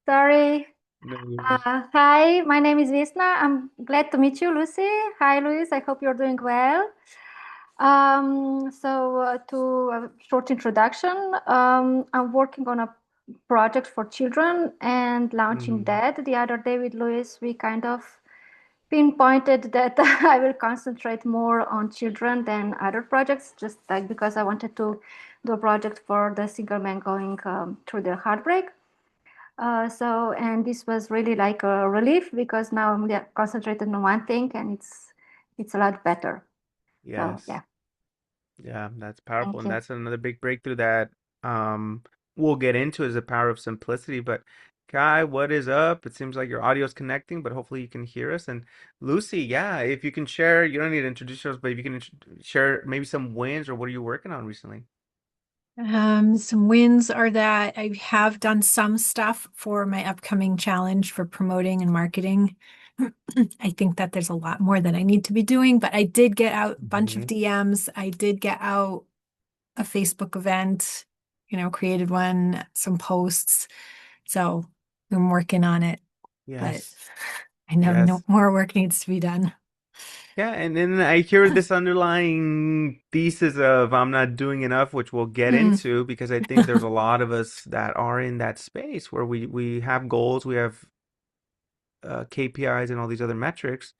Sorry. No worries. Hi, my name is Visna. I'm glad to meet you, Lucy. Hi, Luis. I hope you're doing well. To a short introduction, I'm working on a project for children and launching Mm, that. The other day with Luis, we kind of pinpointed that I will concentrate more on children than other projects, just like because I wanted to do a project for the single man going through their heartbreak. And this was really like a relief because now I'm concentrated on one thing and it's a lot better. So yes. yeah, Yeah, that's powerful. thank And you. that's another big breakthrough that um we'll get into is the power of simplicity. But Kai, what is up? It seems like your audio is connecting, but hopefully you can hear us. And Lucy, yeah, if you can share, you don't need to introduce yourself, but if you can share maybe some wins or what are you working on recently? Some wins are that I have done some stuff for my upcoming challenge for promoting and marketing. I think that there's a lot more that I need to be doing, but I did get out a bunch of Hmm. DMs. I did get out a Facebook event, created one, some posts. So I'm working on it, but Yes. I know no Yes. more work needs to be done. Yeah, and then I hear this underlying thesis of I'm not doing enough, which we'll get Mm. into because I think there's a lot of us that are in that space where we have goals, we have KPIs and all these other metrics,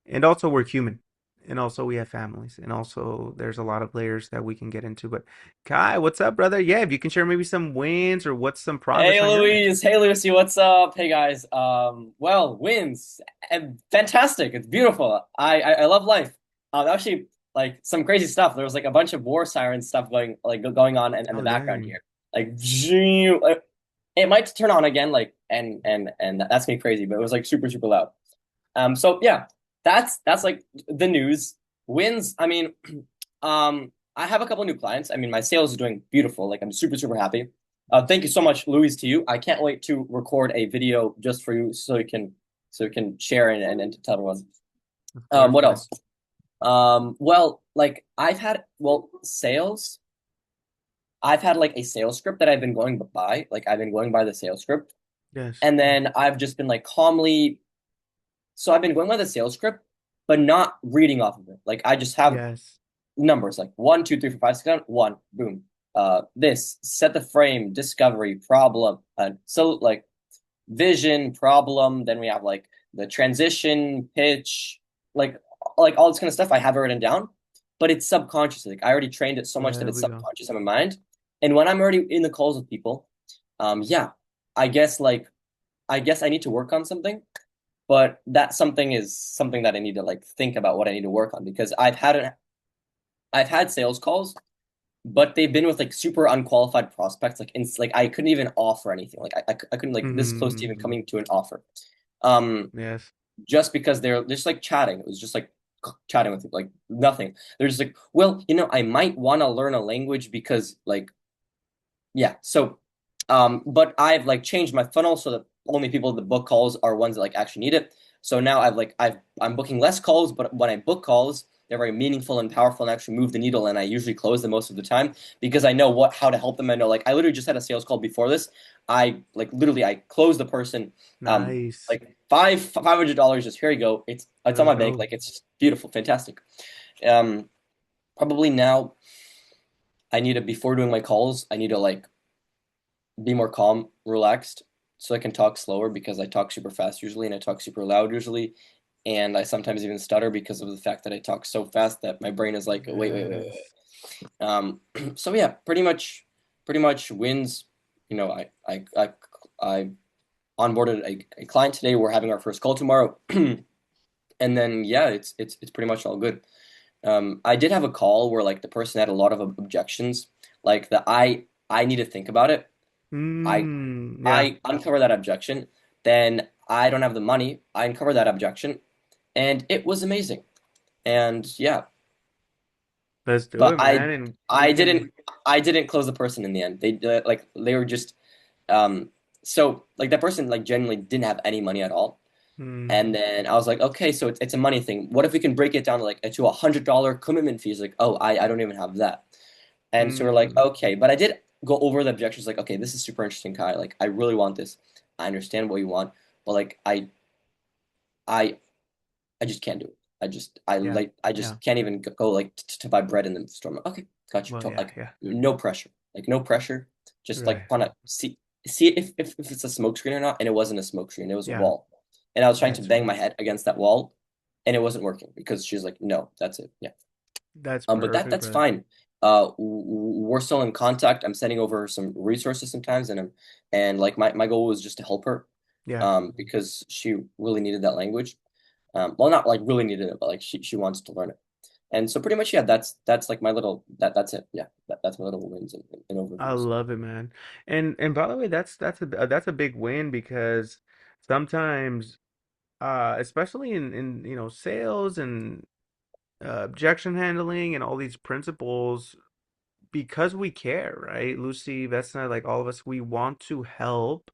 and also we're human, and also we have families, and also there's a lot of layers that we can get into. But Kai, what's up, brother? Yeah, if you can share maybe some wins or what's some progress Hey on your end. Louise, hey Lucy, what's up? Hey guys. Well, wins. Fantastic. It's beautiful. I love life. Actually, like some crazy stuff. There was like a bunch of war siren stuff going on in the Oh, background dang. here. Like, it might turn on again, like and that's me crazy, but it was like super super loud. So yeah, that's like the news. Wins. I mean, I have a couple new clients. I mean, my sales is doing beautiful. Like I'm super super happy. Thank you so much, Louise, to you. I can't wait to record a video just for you so you can share and tell everyone. Of course, What brother. else? Well, like sales. I've had like a sales script that I've been going by. Like I've been going by the sales script, Yes. and then I've just been like calmly. So I've been going by the sales script, but not reading off of it. Like I just have Yes. numbers like 1, 2, 3, 4, 5, 6, 7, 1, boom. This set the frame, discovery, problem. So like vision, problem. Then we have like the transition, pitch, like like all this kind of stuff. I have it written down, but it's subconscious. Like I already trained it so much that There it's we go. subconscious in my mind. And when I'm already in the calls with people, yeah, I guess like I guess I need to work on something, but that something is something that I need to like think about what I need to work on because I've had sales calls, but they've been with like super unqualified prospects. Like I couldn't even offer anything. Like I couldn't like this close to even Hmm. coming to an offer. Um, Yes. just because they're just like chatting. It was just like chatting with like nothing. They're just like, well, I might want to learn a language because like yeah. So, but I've like changed my funnel so that only people that book calls are ones that like actually need it. So now I'm booking less calls, but when I book calls, they're very meaningful and powerful and actually move the needle. And I usually close them most of the time because I know how to help them. I know like I literally just had a sales call before this. I like literally I closed the person, Nice. like $500. Just here you go. It's on Let's my bank. go. Like it's beautiful, fantastic. Um, Probably now I need to before doing my calls, I need to like be more calm, relaxed, so I can talk slower because I talk super fast usually and I talk super loud usually. And I sometimes even stutter because of the fact that I talk so fast that my brain is like, wait, wait, wait, wait. Yes. So yeah, pretty much wins. I onboarded a client today. We're having our first call tomorrow. And then yeah, it's pretty much all good. I did have a call where like the person had a lot of objections, like that I need to think about it. I Yeah. I uncover that objection, then I don't have the money. I uncover that objection, and it was amazing. And yeah, Let's do but it, I man. And we I can. didn't I didn't close the person in the end. They were just so like that person like genuinely didn't have any money at all. Hmm. And then I was like, okay, so it's a money thing. What if we can break it down to like to $100 commitment fees? Like, oh, I don't even have that. And so we're like, Hmm. okay, but I did go over the objections. Like, okay, this is super interesting, Kai. Like, I really want this. I understand what you want, but like I I just can't do it. Yeah. I Yeah. just can't even go like to buy bread in the store. I'm like, okay, got you. Well, yeah, Like yeah. no pressure, like no pressure. Just Right. like trying to see if it's a smoke screen or not. And it wasn't a smoke screen. It was a Yeah. wall. And I was trying to That's bang my head against that wall, and it wasn't working because she's like, no, that's it. Yeah. that's But perfect, that's brother. fine. We're still in contact. I'm sending over some resources sometimes, and like my goal was just to help her, Yeah. because she really needed that language. Well, not like really needed it, but like she wants to learn it. And so pretty much, yeah, that's like my little that's it. Yeah, that's my little wins and I overviews. love it, man. And by the way, that's a big win because sometimes especially in sales and objection handling and all these principles because we care, right? Lucy, Vesna, like all of us, we want to help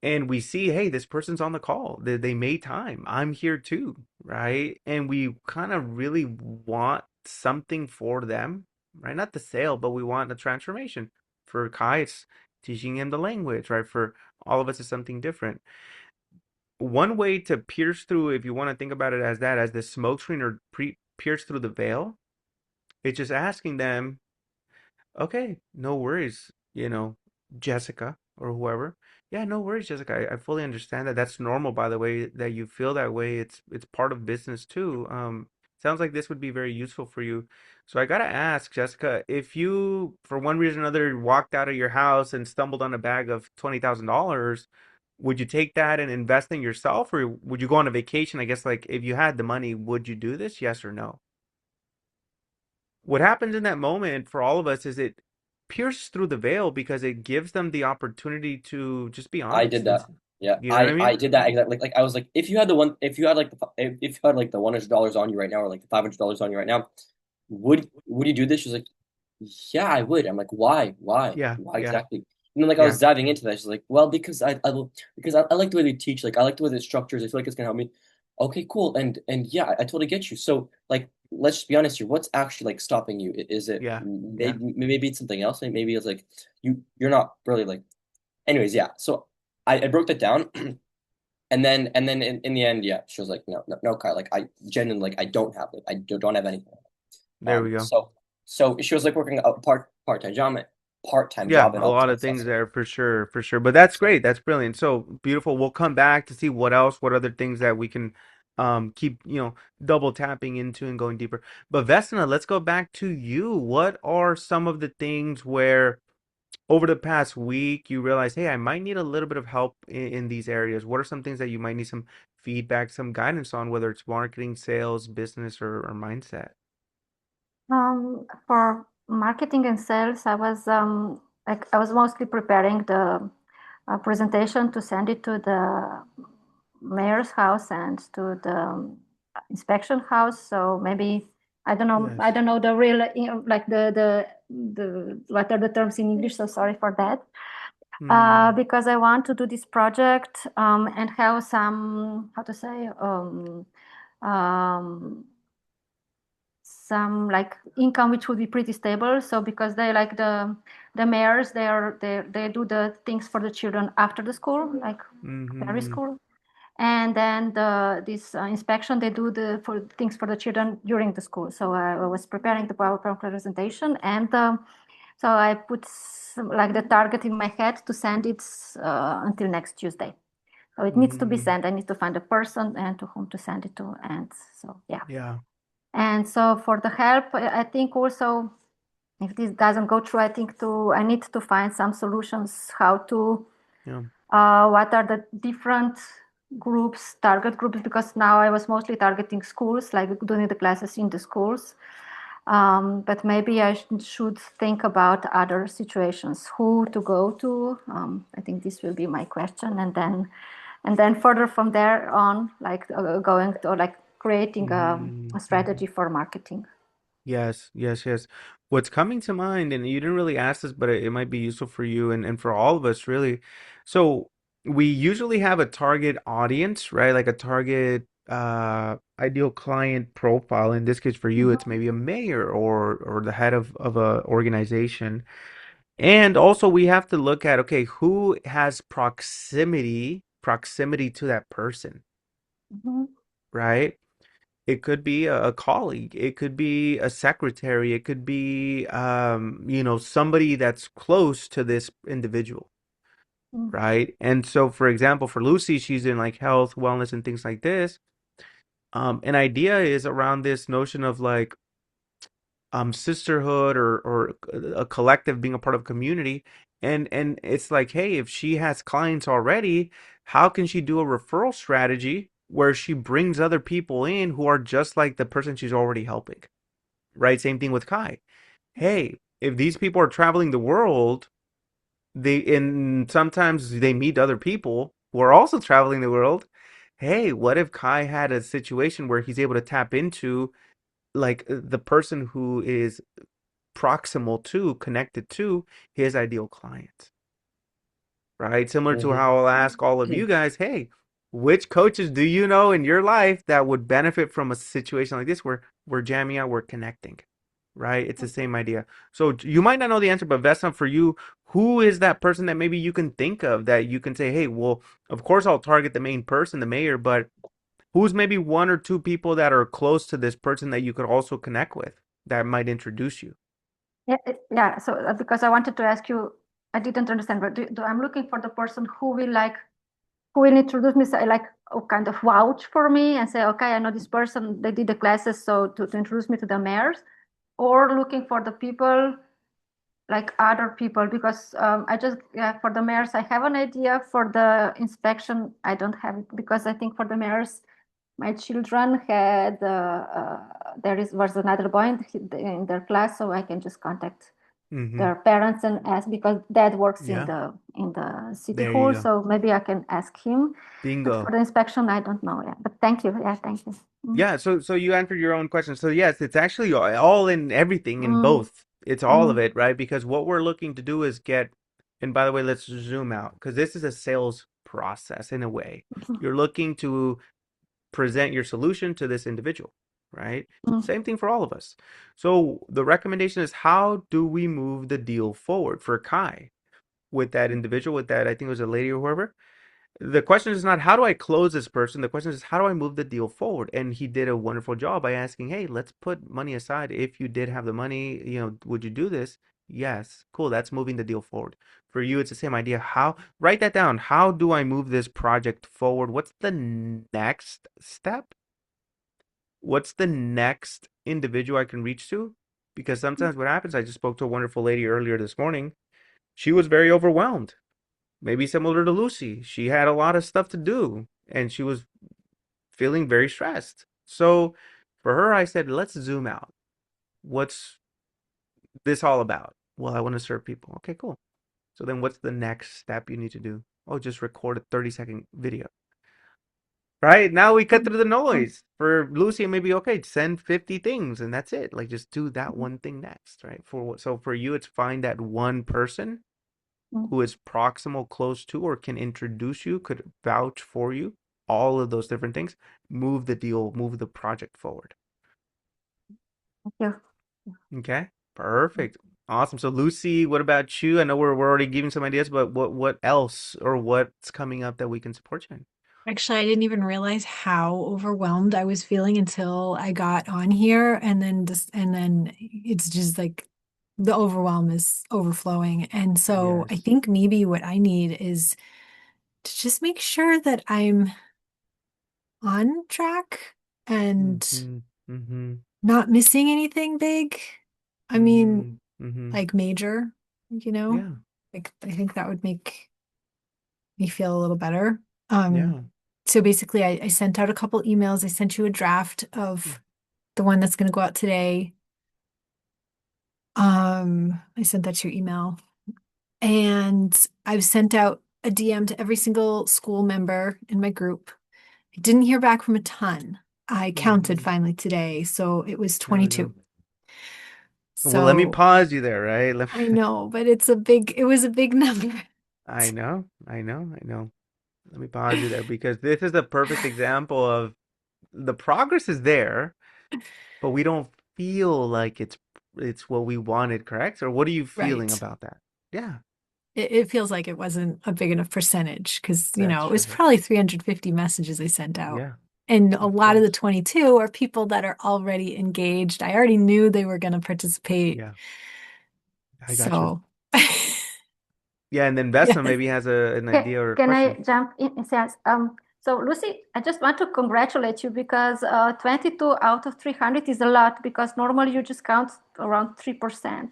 and we see, hey, this person's on the call. They made time. I'm here too, right? And we kind of really want something for them, right? Not the sale, but we want a transformation. For Kai, it's teaching him the language, right? For all of us, it's something different. One way to pierce through, if you want to think about it as that, as the smoke screen or pierce through the veil, it's just asking them, okay, no worries, Jessica or whoever. Yeah, no worries, Jessica. I fully understand that. That's normal, by the way, that you feel that way. It's part of business too. Sounds like this would be very useful for you. So I gotta ask, Jessica, if you, for one reason or another, walked out of your house and stumbled on a bag of $20,000, would you take that and invest in yourself, or would you go on a vacation? I guess like if you had the money, would you do this? Yes or no? What happens in that moment for all of us is it pierces through the veil because it gives them the opportunity to just be I did honest and that. Yeah, you know what I I mean? did that exactly. Like I was like, if you had like if you had like the $100 on you right now, or like the $500 on you right now, would you do this? She's like, yeah, I would. I'm like, Yeah, why yeah, exactly? And then like I yeah. was diving into that. She's like, well, because I like the way they teach. Like I like the way they structures. I feel like it's gonna help me. Okay, cool. And yeah, I totally get you. So like, let's just be honest here. What's actually like stopping you? Is it Yeah, yeah. maybe it's something else? Maybe it's like you're not really like. Anyways, yeah. So I broke that down, and then in the end, yeah, she was like, no, no, no, Kyle. Like I genuinely like I don't have like I don't have anything. There we go. So she was like working a part time Yeah, job and a all this lot kind of of stuff. things So there for sure, for sure. But that's great. That's brilliant. So beautiful. We'll come back to see what else, what other things that we can keep, double tapping into and going deeper. But Vesna, let's go back to you. What are some of the things where over the past week you realize, hey, I might need a little bit of help in these areas? What are some things that you might need some feedback, some guidance on, whether it's marketing, sales, business, or mindset? For marketing and sales, I was mostly preparing the presentation to send it to the mayor's house and to the inspection house. So maybe I Yes. don't know the real, like the what are the terms in English. So sorry for that. Mm, Because I want to do this project and have some, how to say, um, some like income which would be pretty stable. So because they like the mayors, they do the things for the children after the school, like primary mm-hmm. school, and then this inspection they do the for things for the children during the school. So I was preparing the PowerPoint presentation, and so I put like the target in my head to send it until next Tuesday. So it needs to be Mm-hmm. sent. I need to find a person and to whom to send it to, and so yeah. Yeah. And so for the help, I think also if this doesn't go through, I need to find some solutions how to Yeah. what are the different groups, target groups, because now I was mostly targeting schools, like doing the classes in the schools. But maybe I should think about other situations, who to go to. I think this will be my question, and then further from there on, like going to like creating Mm-hmm. a Mm-hmm. strategy for marketing. Yes, yes, yes. What's coming to mind, and you didn't really ask this, but it might be useful for you and for all of us, really. So we usually have a target audience, right? Like a target ideal client profile. In this case, for you, it's Mhm. maybe a mayor or the head of a organization. And also we have to look at, okay, who has proximity to that person, Mhm. right? It could be a colleague, it could be a secretary, it could be somebody that's close to this individual, Mm. right? And so for example, for Lucy, she's in like health, wellness, and things like this. An idea is around this notion of like sisterhood or a collective, being a part of a community. And it's like, hey, if she has clients already, how can she do a referral strategy where she brings other people in who are just like the person she's already helping, right? Same thing with Kai. Hey, if these people are traveling the world, and sometimes they meet other people who are also traveling the world. Hey, what if Kai had a situation where he's able to tap into like the person who is proximal to, connected to his ideal client, right? Similar to Hmm. how I'll ask all of you guys, hey, which coaches do you know in your life that would benefit from a situation like this where we're jamming out, we're connecting, right? It's the same idea. So you might not know the answer, but Vesna, for you, who is that person that maybe you can think of that you can say, hey, well, of course I'll target the main person, the mayor, but who's maybe one or two people that are close to this person that you could also connect with that might introduce you? Yeah, yeah. So because I wanted to ask you, I didn't understand, but I'm looking for the person who will introduce me, say, like, kind of vouch for me and say, okay, I know this person, they did the classes, so to introduce me to the mayors, or looking for the people, like other people, because I just, yeah, for the mayors, I have an idea. For the inspection, I don't have it, because I think for the mayors, my children had, was another boy in their class, so I can just contact Mm-hmm. their parents and ask, because dad works Yeah. in the city There you hall, go. so maybe I can ask him. But for Bingo. the inspection, I don't know. Yeah, but thank you. Yeah, thank you. Mm, Yeah, so you answered your own question. So yes, it's actually all in everything in mm, both. It's all of mm, it, right? Because what we're looking to do is get, and by the way, let's zoom out because this is a sales process in a way. You're looking to present your solution to this individual, right? mm, Same thing for all of us. So the recommendation is, how do we move the deal forward for Kai with that individual, with that, I think it was a lady or whoever. The question is not how do I close this person. The question is how do I move the deal forward. And he did a wonderful job by asking, hey, let's put money aside. If you did have the money, would you do this? Yes. Cool. That's moving the deal forward. For you, it's the same idea. How, write that down. How do I move this project forward? What's the next step? What's the next individual I can reach to? Because sometimes what happens, I just spoke to a wonderful lady earlier this morning. She was very overwhelmed, maybe similar to Lucy. She had a lot of stuff to do and she was feeling very stressed. So for her, I said, let's zoom out. What's this all about? Well, I want to serve people. Okay, cool. So then what's the next step you need to do? Oh, just record a 30-second video. Right? Now we cut mm, through the mm, noise. For Lucy, maybe okay, send 50 things and that's it. Like just do that mm, one thing next, right? So for you, it's find that one person mm. who is proximal, close to, or can introduce you, could vouch for you, all of those different things, move the deal, move the project forward. Thank you. Okay, perfect. Awesome. So Lucy, what about you? I know we're already giving some ideas, but what else or what's coming up that we can support you in? Actually, I didn't even realize how overwhelmed I was feeling until I got on here, and then it's just like the overwhelm is overflowing. And so I Yes. think maybe what I need is to just make sure that I'm on track and Mm-hmm. Mm-hmm. not missing anything big. I mean, Mm-hmm. Mm-hmm. like major, you know? Yeah. Like I think that would make me feel a little better. Um, Yeah. so basically I sent out a couple emails. I sent you a draft of the one that's going to go out today. I sent that to your email. And I've sent out a DM to every single school member in my group. I didn't hear back from a ton. I counted Mm-hmm. finally today, so it was There we go. 22. Well, let me So pause you there, right? I know, but it was a big number. I know, I know, I know. Let me pause you there because this is the perfect example of the progress is there, but we don't feel like it's what we wanted, correct? Or what are you feeling Right. about that? Yeah, It feels like it wasn't a big enough percentage because, that's it was right. probably 350 messages I sent out. Yeah, And a of lot of the course. 22 are people that are already engaged. I already knew they were going to participate. Yeah, I got you. So, Yeah, and then Vesa yes. maybe has an idea or a Can I question. jump in a sense? So Lucy, I just want to congratulate you because 22 out of 300 is a lot because normally you just count around 3%. It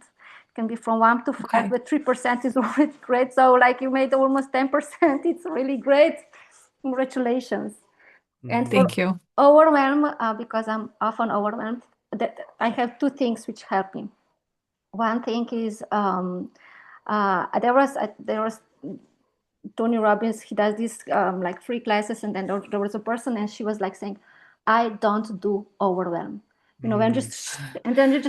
can be from 1 to 5, Okay. but 3% is already great. So like you made almost 10%. It's really great. Congratulations. And Hmm. for Thank you. overwhelm, because I'm often overwhelmed, that I have two things which help me. One thing is there was Tony Robbins. He does this like free classes, and then there was a person, and she was like saying, "I don't do overwhelm." And Mm. just and then you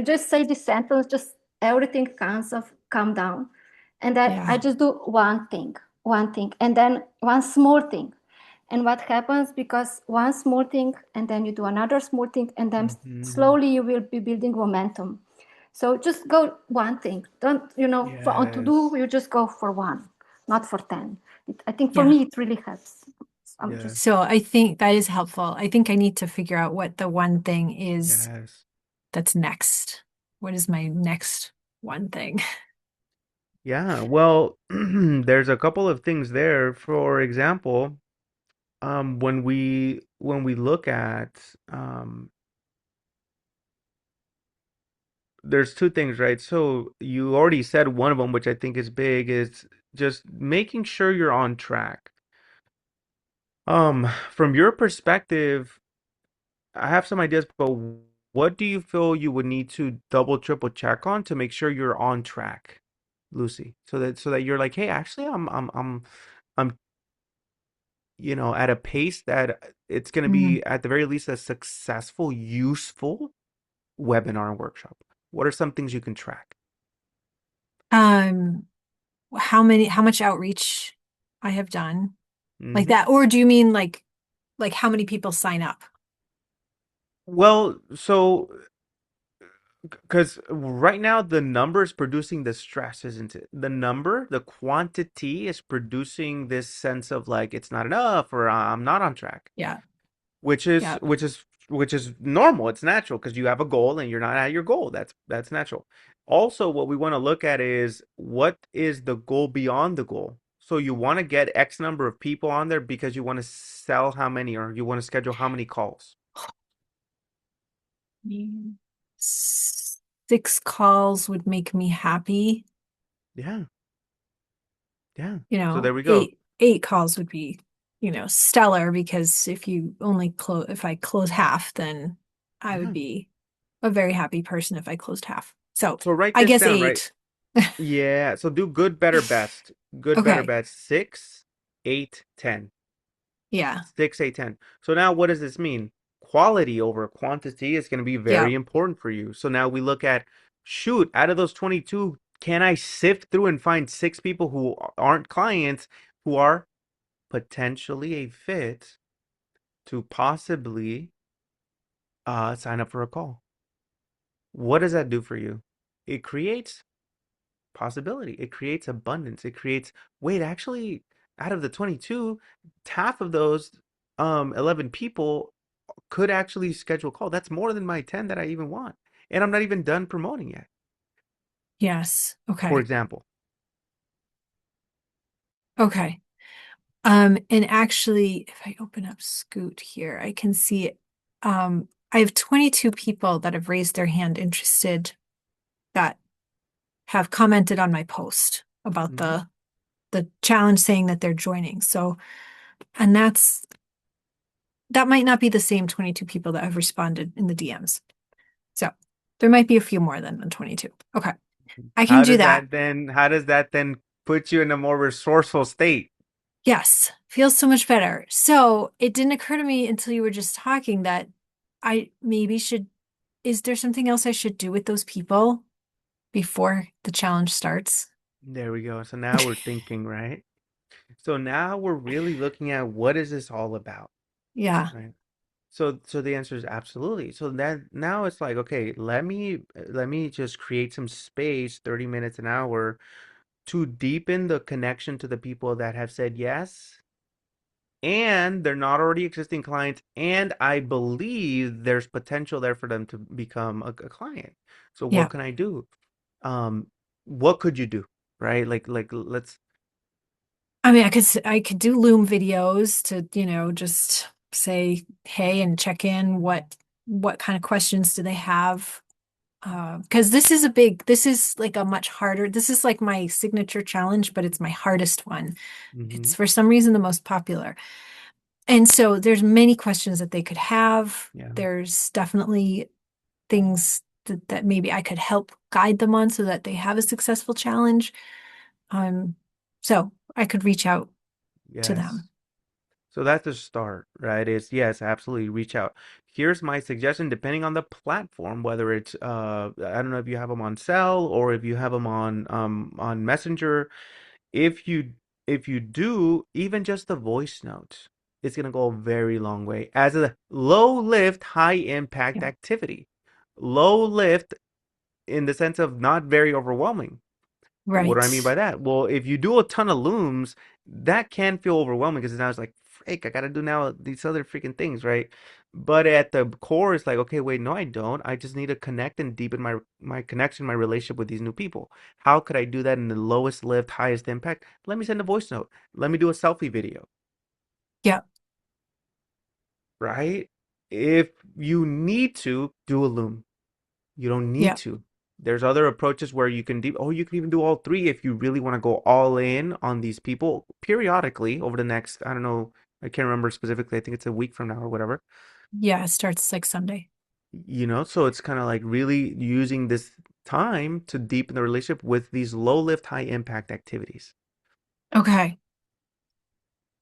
just say this sentence, just everything comes of calm down, and I Yeah. just do one thing, and then one small thing. And what happens because one small thing, and then you do another small thing, and then Hmm. slowly you will be building momentum. So just go one thing. Don't, for on to do, Yes. you just go for one, not for 10. I think for Yeah. me, it really helps. I'm just, Yes. So I think that is helpful. I think I need to figure out what the one thing is Yes. that's next. What is my next one thing? Yeah. Well, there's a couple of things there. For example, when we look at there's two things, right? So you already said one of them, which I think is big, is just making sure you're on track. From your perspective, I have some ideas, but what do you feel you would need to double, triple check on to make sure you're on track, Lucy? So that you're like, hey, actually, I'm at a pace that it's going to Mm. be at the very least a successful, useful webinar and workshop. What are some things you can track? Um, how much outreach I have done like Hmm. that, or do you mean like how many people sign up? Well, so because right now the number is producing the stress, isn't it? The quantity is producing this sense of like it's not enough or I'm not on track, Yeah. which is Yeah. which is which is normal. It's natural because you have a goal and you're not at your goal. That's natural. Also, what we want to look at is what is the goal beyond the goal. So you want to get X number of people on there because you want to sell how many or you want to schedule how many calls. Mm. 6 calls would make me happy. Yeah, yeah. So there we go. Eight calls would be, stellar because if I close half, then I would Yeah. be a very happy person if I closed half. So So write I this guess down, right? 8. Yeah. So do good, better, best. Good, better, Okay. best. 6, 8, 10. Yeah. 6, 8, 10. So now what does this mean? Quality over quantity is going to be Yeah. very important for you. So now we look at, shoot, out of those 22, can I sift through and find 6 people who aren't clients who are potentially a fit to possibly sign up for a call? What does that do for you? It creates possibility. It creates abundance. It creates, wait, actually, out of the 22, half of those 11 people could actually schedule a call. That's more than my 10 that I even want. And I'm not even done promoting yet, Yes. for Okay. example. Okay. And actually, if I open up Scoot here, I can see I have 22 people that have raised their hand interested that have commented on my post about Hmm. the challenge saying that they're joining. So, and that might not be the same 22 people that have responded in the DMs. So there might be a few more than the 22. Okay. I can do that. How does that then put you in a more resourceful state? Yes. Feels so much better. So it didn't occur to me until you were just talking that I maybe should, is there something else I should do with those people before the challenge starts? There we go. So now we're thinking, right? So now we're really looking at what is this all about, Yeah. right? So the answer is absolutely. So then now it's like, okay, let me just create some space, 30 minutes an hour to deepen the connection to the people that have said yes, and they're not already existing clients, and I believe there's potential there for them to become a client. So what Yeah. can I do? Um, what could you do? Right? Like let's I mean, I could do Loom videos to, just say hey and check in what kind of questions do they have? Because this is like a much harder, this is like my signature challenge, but it's my hardest one. mm-hmm. It's for some reason the most popular. And so there's many questions that they could have. Yeah. There's definitely things that maybe I could help guide them on so that they have a successful challenge. Um, so I could reach out to Yes. them. So that's the start, right? Is yes, absolutely reach out. Here's my suggestion, depending on the platform, whether it's I don't know if you have them on Cell or if you have them on Messenger. If you if you do, even just the voice notes, it's gonna go a very long way as a low lift, high impact Yeah. activity. Low lift in the sense of not very overwhelming. What do I mean Right. by that? Well, if you do a ton of looms, that can feel overwhelming because now it's like, freak, I gotta do now these other freaking things, right? But at the core, it's like, okay, wait, no, I don't. I just need to connect and deepen my connection, my relationship with these new people. How could I do that in the lowest lift, highest impact? Let me send a voice note. Let me do a selfie video, Yeah. right? If you need to, do a loom. You don't need Yeah. to. There's other approaches where you can you can even do all three if you really want to go all in on these people periodically over the next, I don't know, I can't remember specifically. I think it's a week from now or whatever. Yeah. It starts like Sunday. So it's kind of like really using this time to deepen the relationship with these low lift, high impact activities. Okay.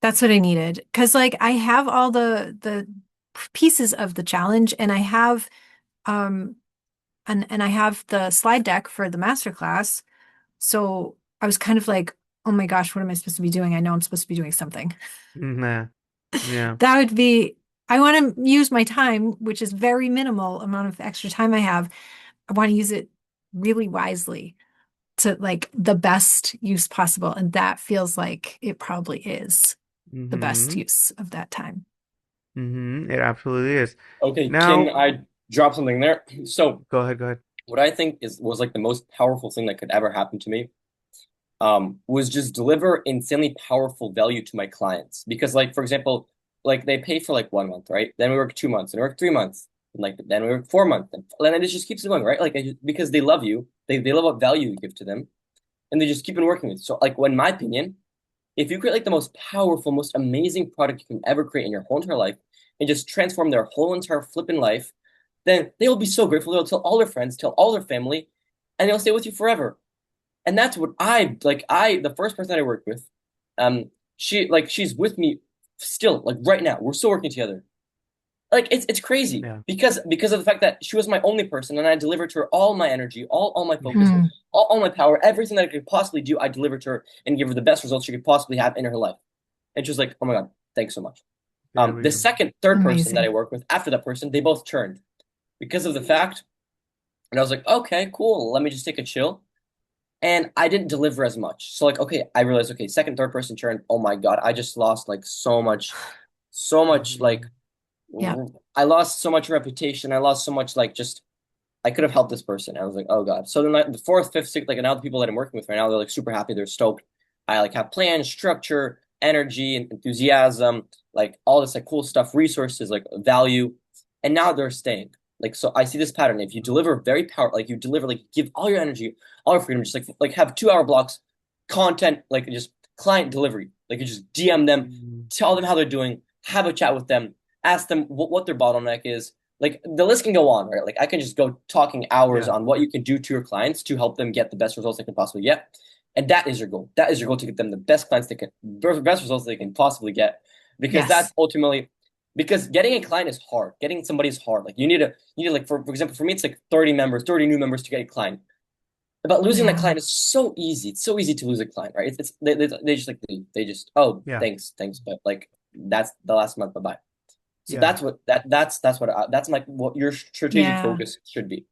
That's what I needed. Because like I have all the pieces of the challenge and I have um and I have the slide deck for the masterclass. So I was kind of like, oh my gosh, what am I supposed to be doing? I know I'm supposed to be doing something. Nah, yeah. That would be, I want to use my time, which is very minimal amount of extra time I have. I want to use it really wisely to like the best use possible. And that feels like it probably is the best Mm-hmm. use of that time. Mm-hmm. It absolutely is. Okay, can Now, I drop something there? So go ahead, go ahead. what I think was like the most powerful thing that could ever happen to me was just deliver insanely powerful value to my clients. Because like for example, like they pay for like 1 month, right? Then we work 2 months, and we work 3 months, and like then we work 4 months, and then it just keeps going, right? Like because they love you, they love what value you give to them, and they just keep on working with you. So like, in my opinion, if you create like the most powerful, most amazing product you can ever create in your whole entire life, and just transform their whole entire flipping life, then they will be so grateful. They'll tell all their friends, tell all their family, and they'll stay with you forever. And that's what I like. The first person that I worked with, she's with me still, like right now. We're still working together. Like it's crazy Yeah. because of the fact that she was my only person, and I delivered to her all my energy, all my focus, Hmm. all my power, everything that I could possibly do. I delivered to her and give her the best results she could possibly have in her life. And she was like, "Oh my God, thanks so much." There The we go. second, third person that I Amazing. worked with after that person, they both turned because of the fact, and I was like, "Okay, cool. Let me just take a chill." And I didn't deliver as much. So like, okay, I realized, okay, second, third person turn. Oh my God, I just lost like so much like Mhm. Yeah. I lost so much reputation. I lost so much like just I could have helped this person. I was like, oh God. So then like the fourth, fifth, sixth, like now the people that I'm working with right now, they're like super happy. They're stoked. I like have plans, structure, energy, and enthusiasm, like all this like cool stuff, resources, like value. And now they're staying. Like so I see this pattern. If you deliver very power, like you deliver, like give all your energy, all your freedom, just like have 2 hour blocks, content, like just client delivery. Like you just DM them, Mhm. tell them how they're doing, have a chat with them, ask them what their bottleneck is, like the list can go on, right? Like I can just go talking hours Yeah. on what you can do to your clients to help them get the best results they can possibly get. And that is your goal. That is your goal, to get them the best clients they can, best results they can possibly get. Because that's Yes. ultimately, because getting a client is hard. Getting somebody is hard. Like you need like for example, for me, it's like 30 members, 30 new members to get a client. But losing that Yeah. client is so easy. It's so easy to lose a client, right? They just like they just, oh, Yeah. thanks, but like that's the last month, bye bye. So Yeah, that's that's like what your strategic Yeah. focus should be,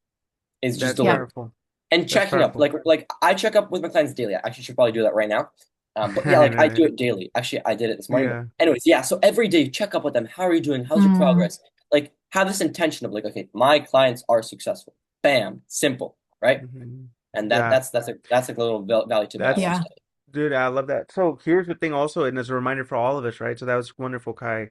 is just that's Yeah. delivering powerful. and That's checking up. powerful. Like I check up with my clients daily. I actually should probably do that right now. But yeah, Right, like I right. do it daily. Actually, I did it this morning. But Yeah. anyways, yeah. So every day, check up with them. How are you doing? How's your Mm, progress? Like have this intention of like, okay, my clients are successful. Bam, simple, right? Mhm. And Yeah, that's like a little value tip I that's, always yeah. say. dude, I love that. So here's the thing also, and as a reminder for all of us, right? So that was wonderful, Kai.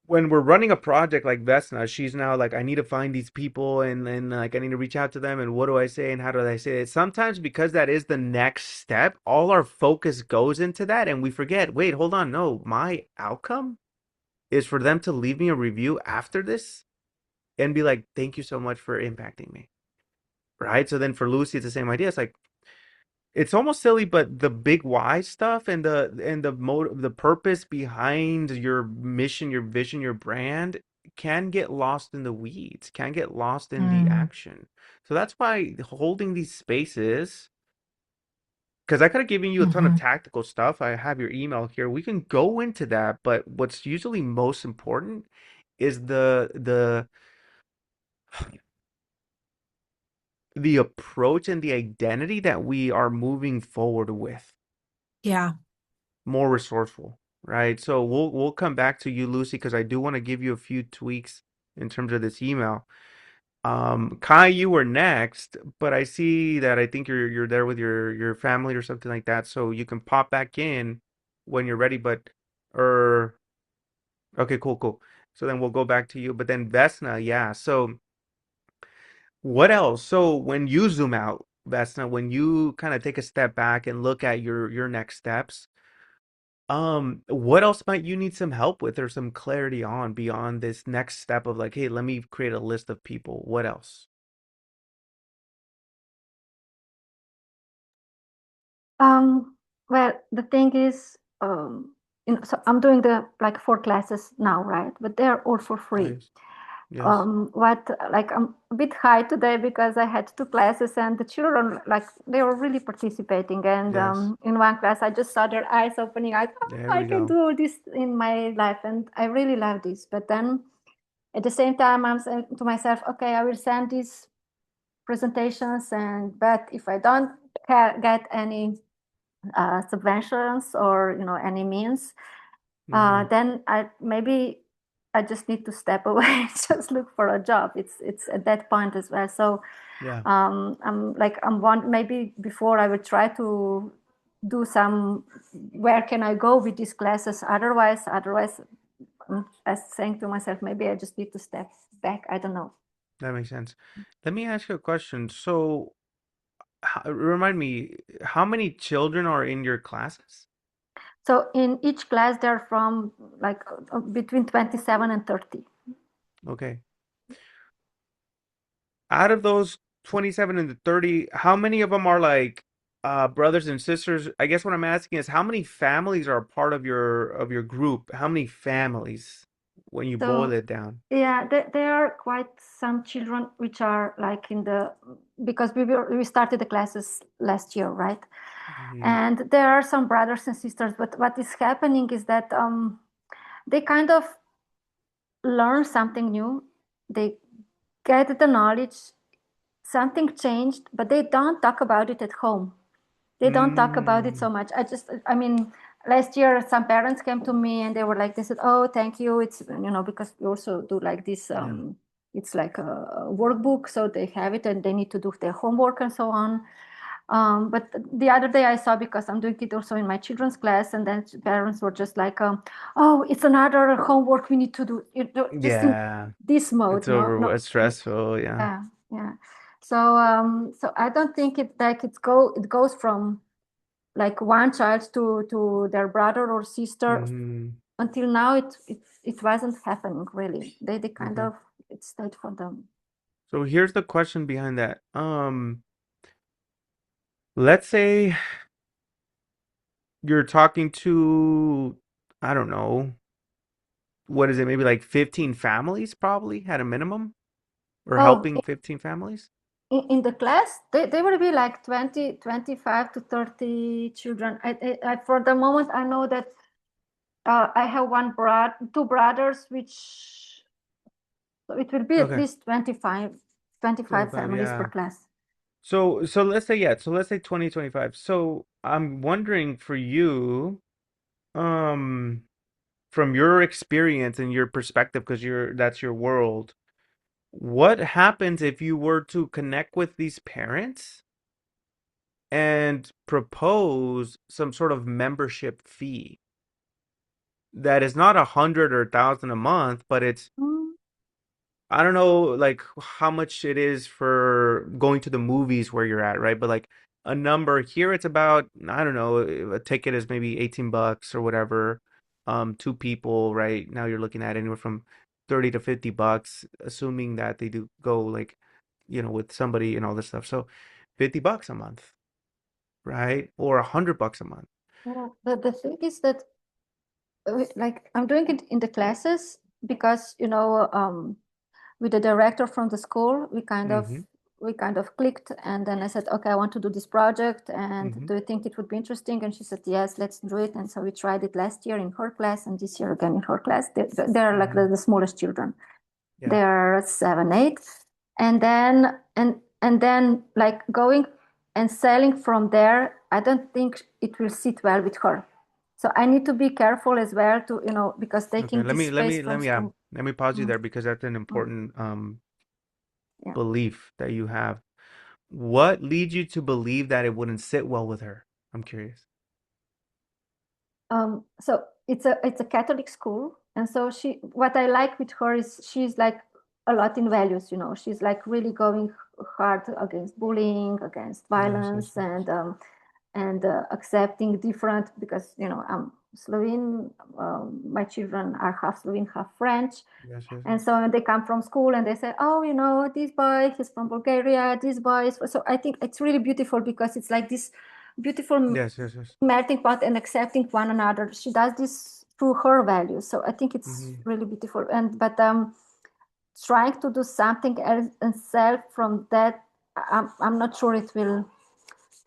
When we're running a project like Vesna, she's now like, I need to find these people and like I need to reach out to them and what do I say and how do I say it? Sometimes because that is the next step, all our focus goes into that and we forget, wait, hold on, no, my outcome is for them to leave me a review after this and be like, thank you so much for impacting me. Right? So then for Lucy, it's the same idea. It's like it's almost silly, but the big why stuff and the purpose behind your mission, your vision, your brand can get lost in the weeds, can get lost in the Mm, action. So that's why holding these spaces, because I could have given you a ton of hmm. tactical stuff. I have your email here. We can go into that, but what's usually most important is the approach and the identity that we are moving forward with. Yeah. More resourceful, right? So we'll come back to you, Lucy, because I do want to give you a few tweaks in terms of this email. Kai, you were next, but I see that I think you're there with your family or something like that, so you can pop back in when you're ready. But or okay, cool, cool. So then we'll go back to you. But then Vesna, yeah. So what else? So when you zoom out, Vesna, when you kind of take a step back and look at your next steps, what else might you need some help with or some clarity on beyond this next step of like, hey, let me create a list of people. What else? Um, well, the thing is, so I'm doing the like 4 classes now, right? But they're all for Oh, free. yes. Yes. What like I'm a bit high today because I had 2 classes and the children like they were really participating. And Yes. in one class, I just saw their eyes opening. There I we can go. do this in my life, and I really love this. But then at the same time, I'm saying to myself, okay, I will send these presentations, and but if I don't get any subventions or any means, Mm-hmm. then I just need to step away and just look for a job. It's at that point as well. So Yeah. maybe before I would try to do some, where can I go with these classes? Otherwise, I'm saying to myself, maybe I just need to step back. I don't know. That makes sense. Let me ask you a question. So, remind me, how many children are in your classes? So in each class, they're from like between 27 and 30. Okay. Out of those 27 and the 30, how many of them are like brothers and sisters? I guess what I'm asking is how many families are a part of your group? How many families when you boil So it down? yeah, there are quite some children which are like because we started the classes last year, right? Hmm. And there are some brothers and sisters, but what is happening is that they kind of learn something new. They get the knowledge, something changed, but they don't talk about it at home. They don't talk about it so Mm, much. I mean, last year some parents came to me and they were like, they said, "Oh, thank you." It's because we also do like this. yeah. It's like a workbook, so they have it and they need to do their homework and so on. But the other day I saw, because I'm doing it also in my children's class, and then parents were just like, "Oh, it's another homework we need to do." Just in Yeah. this mode, It's no, over. no, It's stressful. Yeah. yeah, yeah. So I don't think it goes from like one child to their brother or sister. Hmm. Until now it wasn't happening really. They kind Okay. of, it stayed for them. So here's the question behind that. Let's say you're talking to, I don't know, what is it? Maybe like 15 families, probably at a minimum, or Oh, helping 15 families. in the class they will be like 20, 25 to 30 children. For the moment I know that I have two brothers, which so it will be at Okay. least 25 25, families per yeah. class. So let's say, yeah, so let's say 2025. So I'm wondering for you, um, from your experience and your perspective, because that's your world, what happens if you were to connect with these parents and propose some sort of membership fee that is not 100 or 1,000 a month, but it's, Mm, I don't know, like how much it is for going to the movies where you're at, right? But like a number here, it's about, I don't know, a ticket is maybe 18 bucks or whatever. Two people, right? Now you're looking at anywhere from 30 to 50 bucks, assuming that they do go like, with somebody and all this stuff. So 50 bucks a month, right? Or 100 bucks a month. yeah. The thing is that like I'm doing it in the classes because with the director from the school Mm-hmm. we kind of clicked, and then I said, okay, I want to do this project, and Mm-hmm. do you think it would be interesting? And she said, yes, let's do it. And so we tried it last year in her class, and this year again in her class. They're like Mm-hmm. the smallest children. Yeah. They're 7, 8, and then like going and selling from there. I don't think it will sit well with her. So I need to be careful as well to because Okay. taking Let this me let space me let from me yeah. school. Let me pause you Mm, there because that's an mm, important yeah. belief that you have. What leads you to believe that it wouldn't sit well with her? I'm curious. So it's a Catholic school, and so what I like with her is she's like a lot in values. She's like really going hard against bullying, against Yes, yes, violence, yes. and accepting different, because I'm Slovene. My children are half Slovene, half French. Yes, yes, And so they come from school and they say, oh, this boy, he's from Bulgaria, this boy is. So I think it's really beautiful because it's like this beautiful yes, yes, yes. melting pot and accepting one another. She does this through her values. So I think it's Hmm. really beautiful. But trying to do something else and self from that, I'm not sure it will.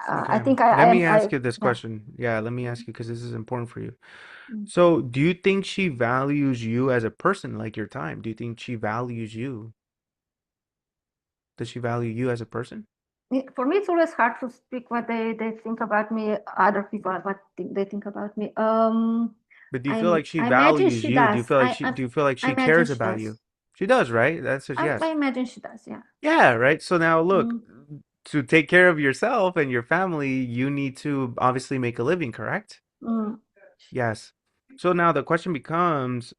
I Okay. think Let I me am. ask you this Yeah. question. Yeah, let me ask you because this is important for you. Mm. So, do you think she values you as a person, like your time? Do you think she values you? Does she value you as a person? For me, it's always hard to speak what they think about me, other people, they think about me. But do you feel like she I imagine values she you? Do you does. feel like do you feel like I she imagine cares she about does. you? She does, right? That's just I yes. imagine she does. Yeah. Yeah, right. So now look, Mm, to take care of yourself and your family, you need to obviously make a living, correct? mm, Yes. So now the question becomes,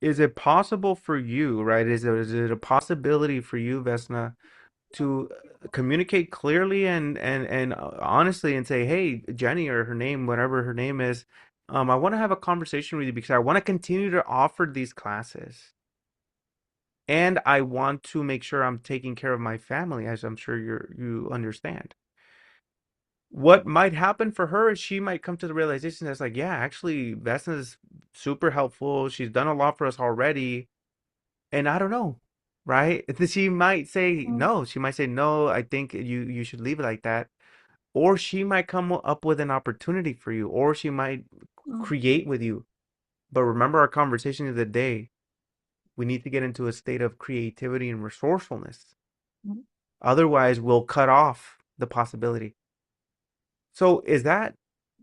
is it possible for you, right? Is it a possibility for you, Vesna, to communicate clearly and honestly and say, "Hey, Jenny or her name, whatever her name is, I want to have a conversation with you because I want to continue to offer these classes." And I want to make sure I'm taking care of my family, as I'm sure you understand. What might happen for her is she might come to the realization that's like, yeah, actually, Vesna's super helpful. She's done a lot for us already, and I don't know, right? She might say mm, no. She might say no. I think you should leave it like that. Or she might come up with an opportunity for you, or she might mm, create with you. But remember our conversation of the day. We need to get into a state of creativity and resourcefulness. mm. Otherwise, we'll cut off the possibility. So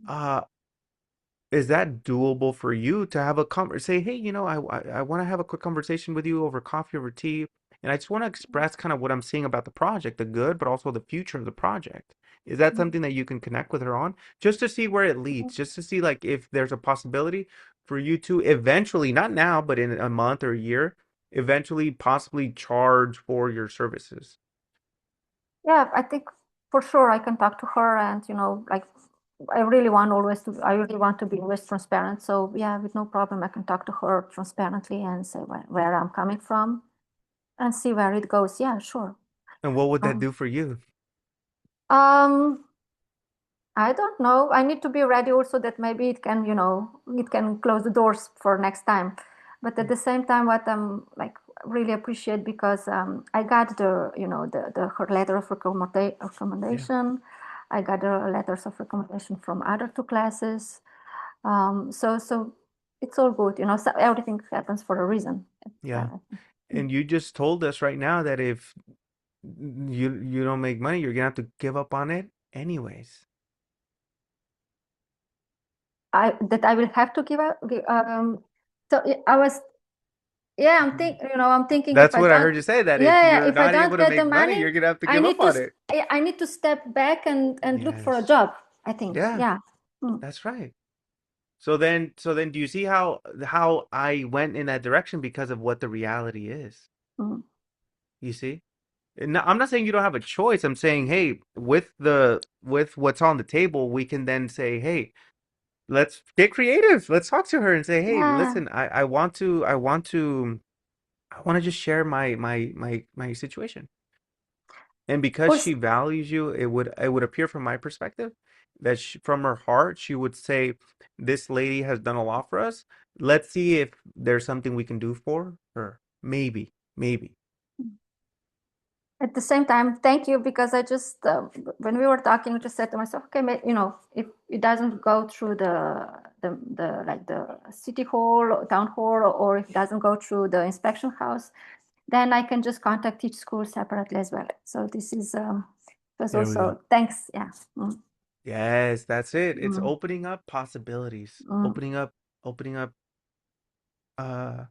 uh is that doable for you to have a say, hey, I want to have a quick conversation with you over coffee, over tea, and I just want to express kind of what I'm seeing about the project, the good, but also the future of the project. Is that Mm. something that you can connect with her on, just to see where it leads, just to see like if there's a possibility for you to eventually, not now, but in a month or a year, eventually possibly charge for your services? Yeah, I think for sure I can talk to her, and like I really want to be always transparent. So yeah, with no problem, I can talk to her transparently and say where I'm coming from and see where it goes. Yeah, sure. And what would that Um, do for you? um, I don't know. I need to be ready also that maybe it can close the doors for next time. But at the same time, what I'm like really appreciate, because I got the her letter of Yeah. recommendation. I got the letters of recommendation from other two classes. So it's all good, so everything happens for a reason. Yeah. Mm. And you just told us right now that if you don't make money, you're gonna have to give up on it anyways. I will have to give up. So I was, yeah, I'm thinking if That's I what I don't, heard you say, that if yeah, you're if I not able don't to get the make money, money, you're gonna have to I give need up to on it. I need to step back and look for a Yes. job, I think. Yeah, Yeah. Mm, that's right. So then do you see how I went in that direction because of what the reality is? mm. You see? And I'm not saying you don't have a choice. I'm saying, hey, with what's on the table, we can then say, hey, let's get creative. Let's talk to her and say, hey, Yeah. listen, I want to just share my situation. And because Push. she values you, it would appear from my perspective that from her heart she would say, this lady has done a lot for us. Let's see if there's something we can do for her. Maybe, maybe. At the same time, thank you, because I just, when we were talking, I just said to myself, okay, if it doesn't go through the like the city hall, or town hall, or if it doesn't go through the inspection house, then I can just contact each school separately as well. So this is was There we go. also thanks. Yeah. Mm, Yes, that's it. It's mm, opening up possibilities, mm, opening up uh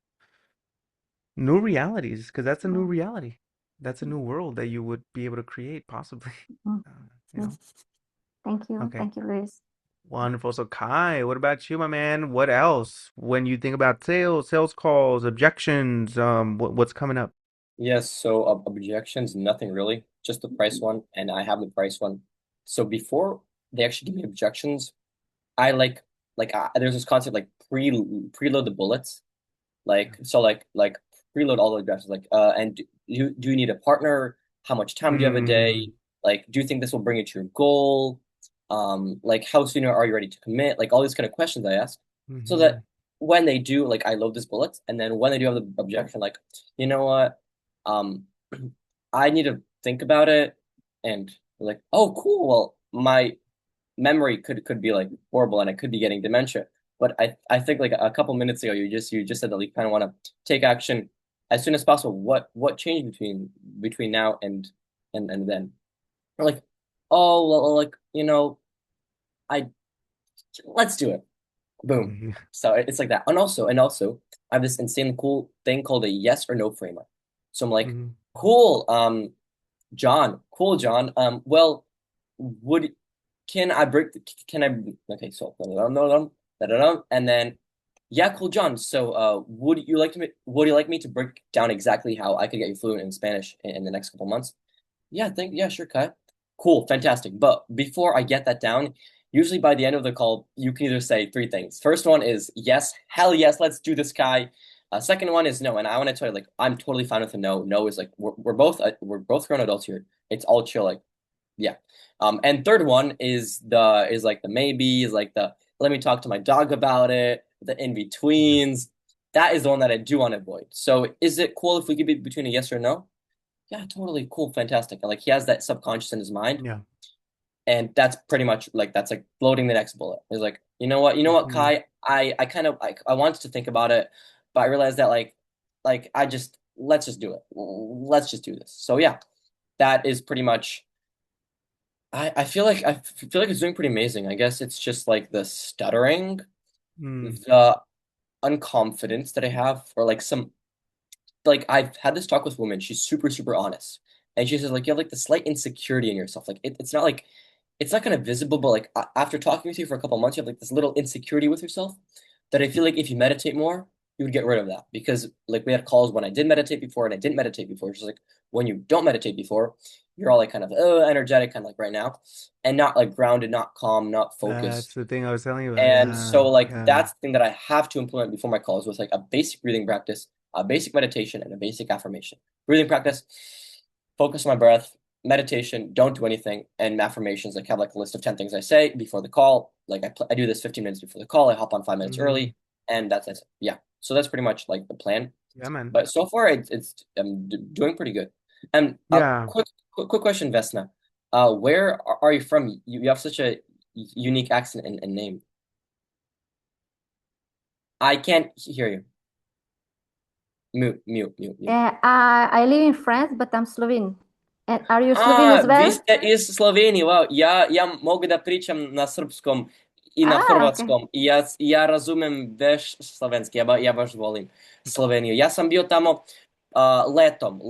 new realities, because that's a new mm, reality. That's a new world that you would be able to create possibly. mm, Uh, you mm. know. Okay. Thank you, Luis. Wonderful. So Kai, what about you, my man? What else when you think about sales calls, objections, what's coming up? Yes, so objections, nothing really, just the price one, and I have the price one. So before they actually give me objections, I there's this concept like preload the bullets. Like preload all the objectives. And do you need a partner? How much time do you have a Mm, day? Like, do you think this will bring you to your goal? Like, how soon are you ready to commit? Like, all these kind of questions I ask, so that hmm when they do, like, I load this bullets, and then when they do have the objection, like, you know what, um, I need to think about it, and like, oh, cool. Well, my memory could be like horrible, and I could be getting dementia. But I think like a couple minutes ago, you just said that you kind of want to take action as soon as possible. What changed between now and then? Or like, oh well, like I let's do it. Boom. So it's like that. And also, I have this insane cool thing called a yes or no framework. So I'm like, hmm cool, cool, John. Well, would can I break? Can I? Okay, so and then yeah, cool, John. So, would you like me to break down exactly how I could get you fluent in Spanish in the next couple months? Yeah, sure, cut. Cool, fantastic. But before I get that down, usually by the end of the call, you can either say three things. First one is yes, hell yes, let's do this, Kai. Second one is no, and I want to tell you, like, I'm totally fine with a no. No is like we're both grown adults here. It's all chill, like, yeah. And third one is like the maybe, is like the let me talk to my dog about it, the in Yeah. betweens. That is the one that I do want to avoid. So is it cool if we keep it between a yes or no? Yeah, totally cool, fantastic. And like he has that subconscious in his mind, Yeah. and that's pretty much like that's like loading the next bullet. He's like, you know what, hmm Kai, I kind of I wanted to think about it, but I realized that like I just let's just do it. Let's just do this. So yeah, that is pretty much. I feel like it's doing pretty amazing. I guess it's just like the stuttering, Mm. the unconfidence that I have, or like some like I've had this talk with a woman. She's super, super honest. And she says, like, you have like the slight insecurity in yourself. Like it's not like it's not kind of visible, but like after talking with you for a couple months, you have like this little insecurity with yourself that I feel like if you meditate more, you would get rid of that. Because like we had calls when I did meditate before and I didn't meditate before. It's just like when you don't meditate before, you're all like kind of energetic, kind of like right now, and not like grounded, not calm, not That's focused. the thing I was telling you about. And Yeah. so like Yeah. that's the thing that I have to implement before my calls with like a basic breathing practice, a basic meditation, and a basic affirmation. Breathing practice, focus on my breath, meditation, don't do anything, and affirmations like have like a list of 10 things I say before the call. Like I do this 15 minutes before the call, I hop on 5 minutes hmm early, and that's it. Yeah. So that's pretty much like the plan. Yeah, man. But so far it's I'm doing pretty good. And Yeah. quick question, Vesna. Where are you from? You have such a unique accent and name. I can't hear you. Mute. I live in France, but I'm Slovene. And are you Slovene as Vi well? ste iz Slovenije, wow. Ja mogu da pričam na srpskom i na Okay. hrvatskom. Ja razumem veš slovenski, ja baš volim Sloveniju. Ja sam bio tamo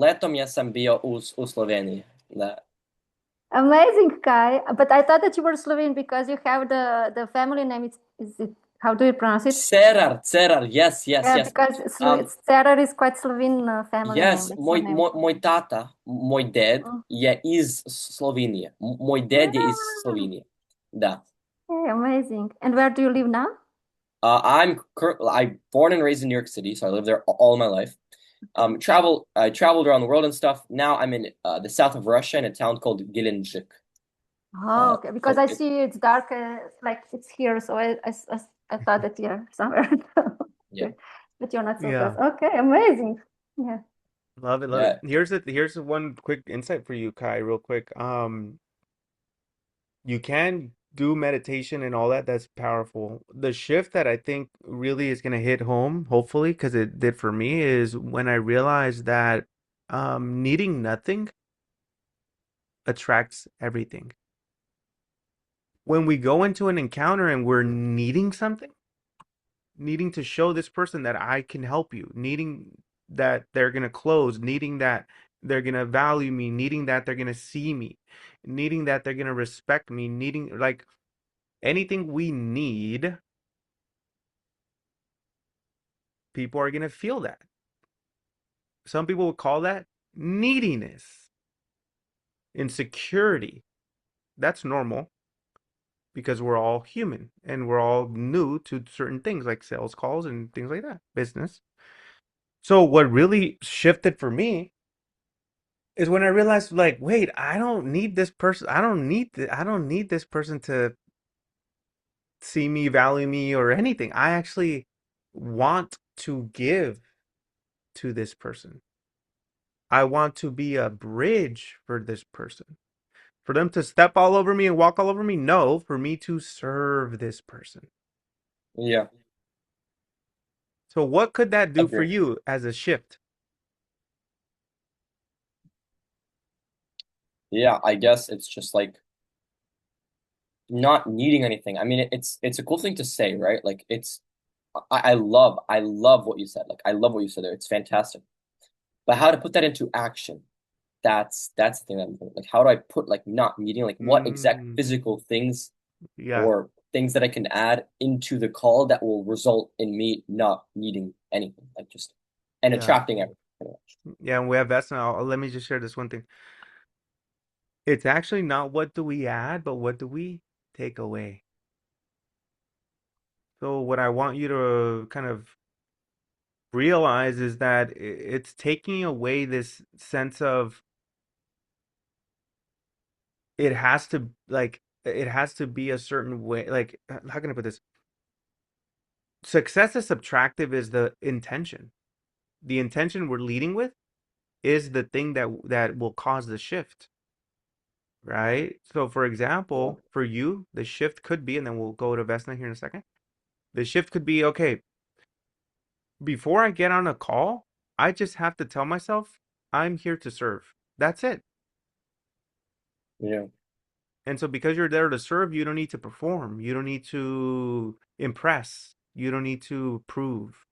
letom ja sam bio u Sloveniji. Da. Amazing, Kai. But I thought that you were Slovene because you have the family name. Is it, how do you pronounce it? Cerar, yes. Because Cerar is quite Slovene family name. Yes, That's moj, the name. moj, moj tata, moj ded je iz Slovenije. Moj ded je iz Slovenije. Da. Okay, amazing. And where do you live now? I'm born and raised in New York City, so I lived there all my life. I traveled around the world and stuff. Now I'm in the south of Russia in a town called Gelendzhik. Oh, okay. Because I see it's dark, like it's here, so I thought that you're somewhere. Yeah. But you're not so Yeah. close. Okay, amazing. Yeah. Love it. Here's one quick insight for you, Kai, real quick. You can do meditation and all that. That's powerful. The shift that I think really is going to hit home, hopefully, because it did for me, is when I realized that needing nothing attracts everything. When we go into an encounter and we're needing something, needing to show this person that I can help you, needing that they're going to close, needing that they're going to value me, needing that they're going to see me, needing that they're going to respect me, needing like anything we need, people are going to feel that. Some people would call that neediness, insecurity. That's normal because we're all human and we're all new to certain things like sales calls and things like that, business. So what really shifted for me is when I realized, like, wait, I don't need this person. I don't need this person to see me, value me, or anything. I actually want to give to this person. I want to be a bridge for this person. For them to step all over me and walk all over me? No, for me to serve this person. Yeah. So what could that do for Agree. you as a shift? Yeah, I guess it's just like not needing anything. I mean, it's a cool thing to say, right? Like I love what you said. Like I love what you said there. It's fantastic. But how to put that into action? That's the thing that I'm thinking. Like how do I put like not needing like what exact Mm, physical things yeah, or things that I can add into the call that will result in me not needing anything, like just and yeah, attracting everything. Pretty much. yeah. And we have Vesna. Let me just share this one thing. It's actually not what do we add, but what do we take away. So what I want you to kind of realize is that it's taking away this sense of it has to be a certain way. Like, how can I put this? Success is subtractive is the intention. The intention we're leading with is the thing that will cause the shift, right? So for Yeah. example, for you, the shift could be, and then we'll go to Vesna here in a second. The shift could be, okay, before I get on a call, I just have to tell myself I'm here to serve. That's it. Yeah. And so because you're there to serve, you don't need to perform. You don't need to impress. You don't need to prove.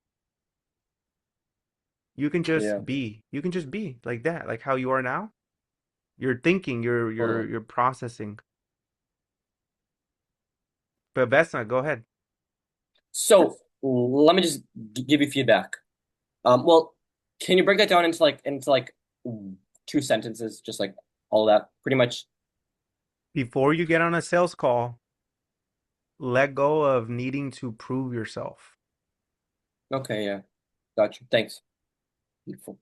You can Yeah. just be. You can just be like that, like how you are now. You're thinking, Totally. you're processing. But Vesna, go ahead. So let me just give you feedback. Well, can you break that down into like 2 sentences, just like all that, pretty much? Before you get on a sales call, let go of needing to prove yourself. Okay, yeah, got you. Thanks. Beautiful.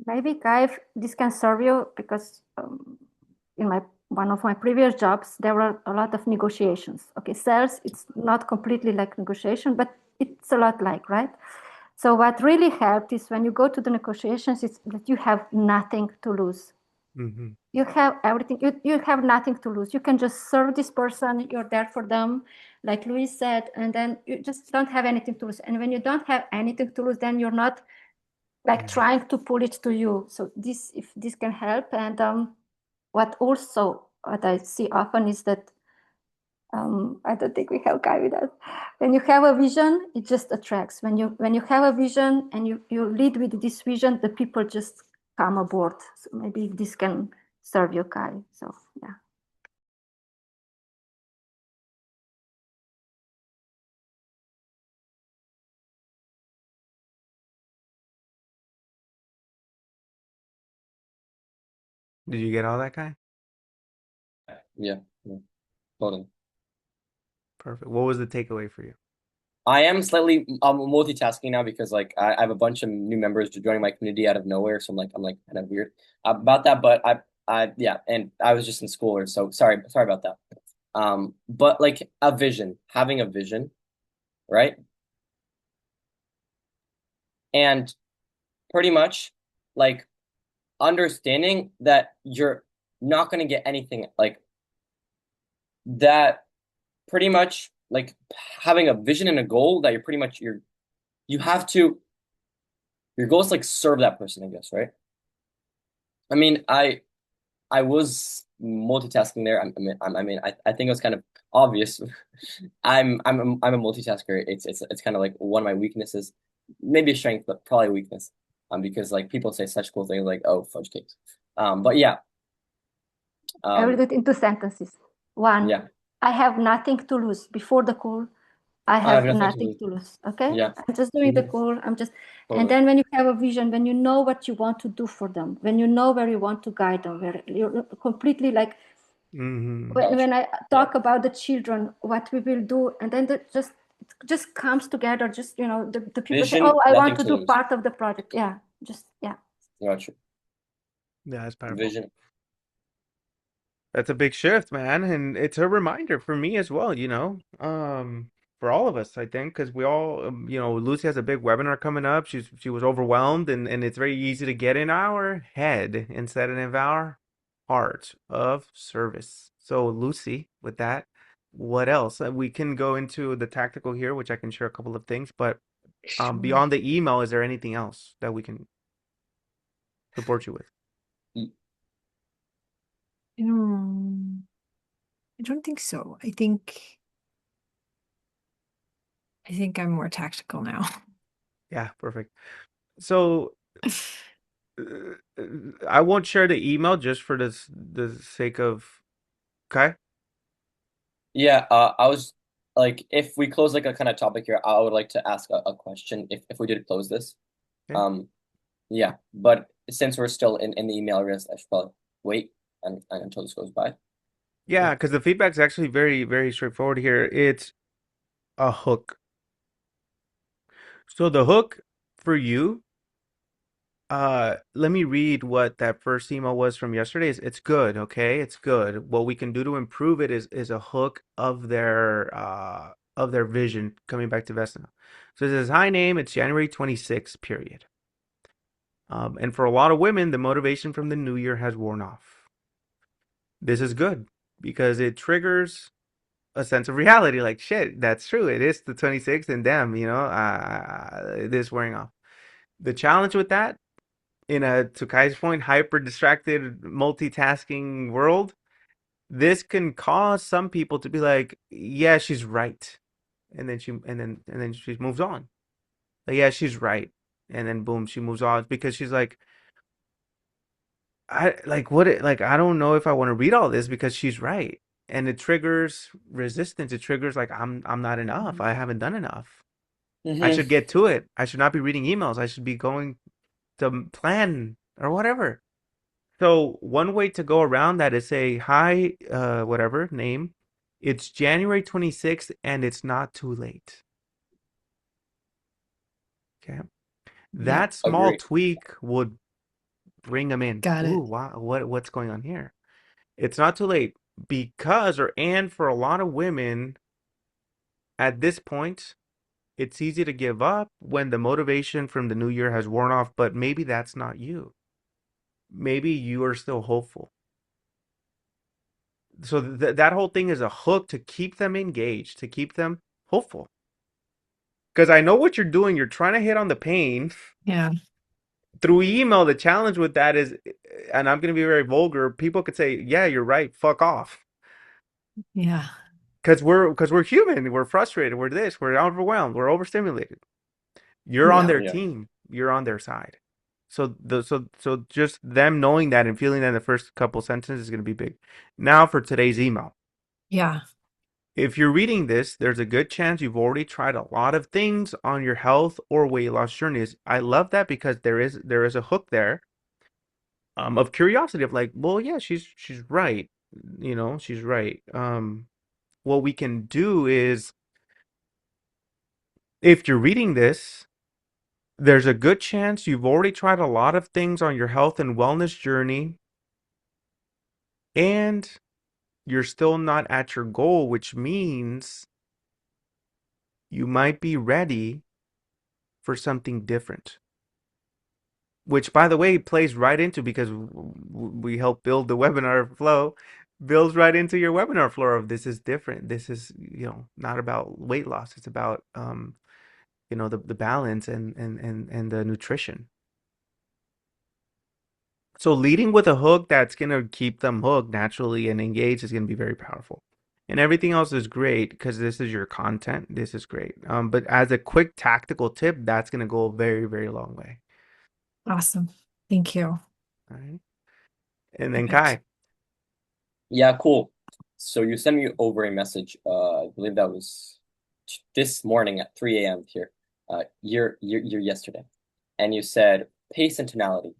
Maybe, Kai, if this can serve you because in one of my previous jobs, there were a lot of negotiations. Okay, sales, it's not completely like negotiation, but it's a lot like, right? So what really helped is when you go to the negotiations, it's that you have nothing to lose. Mm-hmm. You have everything. You have nothing to lose. You can just serve this person. You're there for them. like Louis said, and then you just don't have anything to lose. And when you don't have anything to lose, then you're not like Mm. trying to pull it to you. So this, if this can help. And what I see often is that I don't think we have Guy with us. When you have a vision, it just attracts. When you have a vision and you lead with this vision, the people just come aboard. So maybe this can serve you, Kai. So yeah. Did you get all that, guy? Yeah, yeah, totally. Perfect. What was the takeaway for you? I am slightly multitasking now because like I have a bunch of new members joining my community out of nowhere, so I'm like kind of weird about that. But I yeah, and I was just in school, or so sorry about that. But like a vision, having a vision, right? And pretty much like understanding that you're not going to get anything like that. Pretty much like having a vision and a goal that you're pretty much you have to your goal is to, like serve that person, I guess, right? I mean, I was multitasking there. I think it was kind of obvious. I'm a multitasker. It's kind of like one of my weaknesses, maybe a strength, but probably a weakness. Because like people say such cool things like, "Oh, fudge cakes." But yeah, I will um, do it into sentences. One, yeah. I have nothing to lose. Before the call, I I have have nothing to nothing lose. to lose. Okay, Yeah, I'm just doing the hmm call. And totally. then when you have a vision, when you know what you want to do for them, when you know where you want to guide them, where you're completely like Mm-hmm. when Gotcha. I talk about the children, what we will do, and then it just comes together. Just the people say, Vision, "Oh, I want nothing to to do lose. part of the project." Yeah, just yeah. Gotcha. Yeah, that's powerful. Vision. That's a big shift, man, and it's a reminder for me as well, for all of us, I think, because we all, Lucy has a big webinar coming up. She was overwhelmed, and it's very easy to get in our head instead of in our heart of service. So, Lucy, with that, what else? We can go into the tactical here, which I can share a couple of things, but Sure. beyond the email, is there anything else that we can support you with? Mm, I don't think so. I think I'm more tactical now. Yeah, perfect. So I won't share the email just for the sake of okay. Yeah, I was like, if we close like a kind of topic here, I would like to ask a question if we did close this. Yeah, Um, yeah, but since we're still in the email address, I should probably wait until this goes by. yeah, because the feedback is actually very, very straightforward here. It's a hook. So the hook for you, let me read what that first email was from yesterday. It's good, okay? It's good. What we can do to improve it is a hook of their vision coming back to Vesna. So it says, "Hi name, it's January 26th, period. And for a lot of women, the motivation from the new year has worn off. This is good because it triggers a sense of reality. Like, shit, that's true. It is the 26th, and damn, it is wearing off. The challenge with that, to Kai's point, hyper distracted, multitasking world, this can cause some people to be like, yeah, she's right. And then she moves on. Like, yeah, she's right. And then boom, she moves on because she's like, I like what it like I don't know if I want to read all this because she's right. And it triggers resistance. It triggers like I'm not enough. I haven't done enough. I Mm-hmm. should get to it. I should not be reading emails. I should be going to plan or whatever. So one way to go around that is say, hi, whatever, name. It's January 26th and it's not too late. Okay. Yeah, That small Agree. tweak would bring them in. got Ooh, it. wow, what's going on here? It's not too late because, and for a lot of women at this point, it's easy to give up when the motivation from the new year has worn off, but maybe that's not you. Maybe you are still hopeful. So that whole thing is a hook to keep them engaged, to keep them hopeful. Because I know what you're doing. You're trying to hit on the pain Yeah. through email. The challenge with that is, and I'm going to be very vulgar, people could say, yeah, you're right, fuck off. Yeah. Because we're human, we're frustrated, we're this, we're overwhelmed, we're overstimulated. You're on Yeah. their Yeah. team, you're on their side. So just them knowing that and feeling that in the first couple sentences is going to be big. Now for today's email. Yeah. If you're reading this, there's a good chance you've already tried a lot of things on your health or weight loss journeys. I love that because there is a hook there, of curiosity of like, well, yeah, she's right. She's right. What we can do is, if you're reading this, there's a good chance you've already tried a lot of things on your health and wellness journey, and you're still not at your goal, which means you might be ready for something different. Which, by the way, plays right into, because we help build the webinar flow, builds right into your webinar flow of this is different. This is, not about weight loss. It's about, the balance and the nutrition. So leading with a hook that's going to keep them hooked naturally and engaged is going to be very powerful. And everything else is great because this is your content. This is great. But as a quick tactical tip, that's going to go a very, very long way. Awesome. Thank you. All right. And then Perfect. Kai. Yeah, cool. So you sent me over a message. I believe that was this morning at 3 a.m. here. Year yesterday, and you said pace and tonality.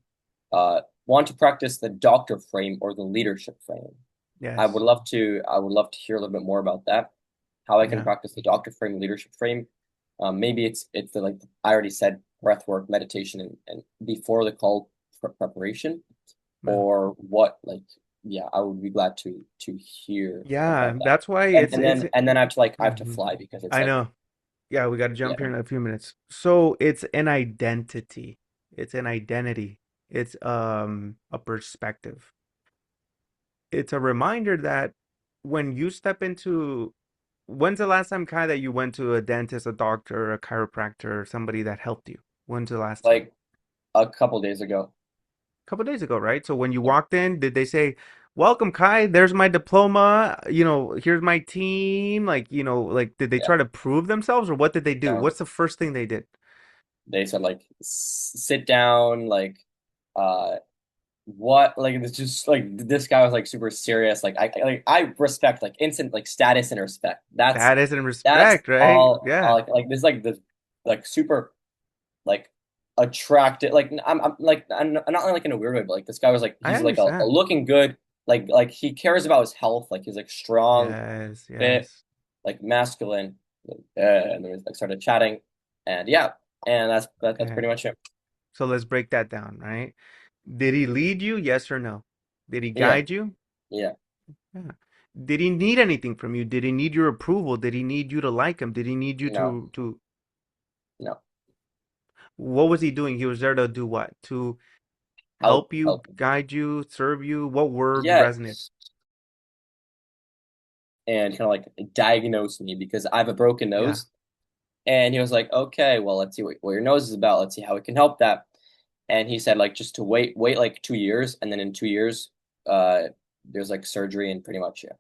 Want to practice the doctor frame or the leadership frame? I would Yes. love to. I would love to hear a little bit more about that. How I can Yeah. practice the doctor frame, leadership frame. Maybe it's the, like I already said, breath work, meditation, and before the call preparation, Yeah. or what like yeah, I would be glad to hear Yeah. about that. That's why And it's and it's. then and then I have to Mhm. fly because it's I like know. Yeah, we got to yeah, jump here in a few minutes. So it's an identity. It's an identity. It's a perspective. It's a reminder that when you step into, when's the last time, Kai, that you went to a dentist, a doctor, a chiropractor, somebody that helped you? When's the last time? like a couple days ago. A couple days ago, right? So when you walked in, did they say, "Welcome, Kai. There's my diploma. Here's my team." Like did they Yeah, try to prove themselves, or what did they do? no, What's the first thing they did? they said like sit down, like uh what like it's just like this guy was like super serious. Like I respect like instant like status and respect. That's That isn't that's respect, right? all Yeah, like this like this like super like attractive. Like I'm like I'm not like in a weird way, but like this guy was like I he's like a understand. looking good, like he cares about his health, like he's like strong, Yes, fit, yes. like masculine, and then we like started chatting, and yeah, and that's Okay. pretty much it. So let's break that down, right? Did he lead you? Yes or no? Did he Yeah, guide you? yeah, Yeah. Did he need anything from you? Did he need your approval? Did he need you to like him? Did he need you no, to no, what was he doing? He was there to do what? To help you, help, guide you, serve you? What word yeah, resonated? and kind of like diagnose me because I have a broken Yeah. nose, and he was like, okay, well, let's see what your nose is about. Let's see how we can help that. And he said like just to wait like 2 years, and then in 2 years, uh, there's like surgery and pretty much yeah,